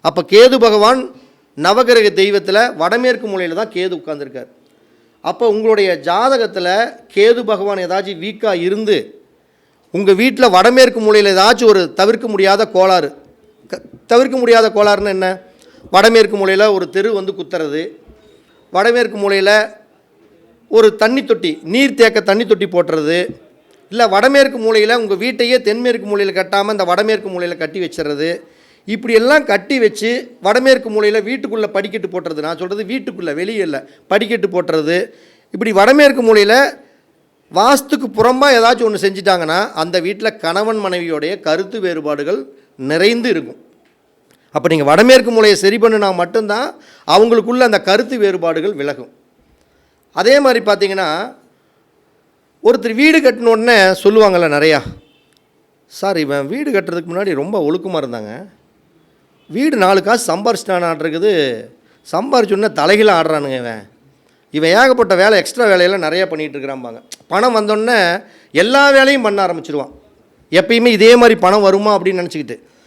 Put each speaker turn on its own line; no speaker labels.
அப்போ கேது பகவான் நவகிரக தெய்வத்தில் வடமேற்கு மூலையில் தான் கேது உட்கார்ந்துருக்கார். அப்போ உங்களுடைய ஜாதகத்தில் கேது பகவான் ஏதாச்சும் வீக்காக இருந்து உங்கள் வீட்டில் வடமேற்கு மூலையில் ஏதாச்சும் ஒரு தவிர்க்க முடியாத கோளாறு, தவிர்க்க முடியாத கோளாறுன்னு என்ன, வடமேற்கு மூலையில் ஒரு தெரு வந்து குத்துறது, வடமேற்கு மூலையில் ஒரு தண்ணி தொட்டி, நீர் தேக்க தண்ணி தொட்டி போட்டுறது, இல்லை வடமேற்கு மூலையில் உங்கள் வீட்டையே தென்மேற்கு மூலையில் கட்டாமல் இந்த வடமேற்கு மூலையில் கட்டி வச்சுறது, இப்படியெல்லாம் கட்டி வச்சு வடமேற்கு மூலையில் வீட்டுக்குள்ளே படிக்கட்டு போட்டுறது. நான் சொல்கிறது வீட்டுக்குள்ளே, வெளியே இல்லை, படிக்கட்டு போட்டுறது. இப்படி வடமேற்கு மூலையில் வாஸ்துக்கு புறம்பாக ஏதாச்சும் ஒன்று செஞ்சிட்டாங்கன்னா அந்த வீட்டில் கணவன் மனைவியோடைய கருத்து வேறுபாடுகள் நிறைந்து இருக்கும். அப்போ நீங்கள் வடமேற்கு மூலையை சரி பண்ணினா மட்டும்தான் அவங்களுக்குள்ள அந்த கருத்து வேறுபாடுகள் விலகும். அதே மாதிரி பார்த்தீங்கன்னா ஒருத்தர் வீடு கட்டினோடனே சொல்லுவாங்கள்ல நிறையா, சார் இவன் வீடு கட்டுறதுக்கு முன்னாடி ரொம்ப ஒழுக்கமாக இருந்தாங்க, வீடு 4 காசு சம்பாரிச்சிட்டான் ஆடுறது, சம்பாரிச்சோடனே தலைகீழ ஆடுறானுங்க, இவன் ஏகப்பட்ட வேலை எக்ஸ்ட்ரா வேலையெல்லாம் நிறையா பண்ணிகிட்டு இருக்கிறாம்பாங்க. பணம் வந்தோடனே எல்லா வேலையும் பண்ண ஆரம்பிச்சிடுவான். எப்பயுமே இதே மாதிரி பணம் வருமா அப்படின்னு நினச்சிக்கிட்டு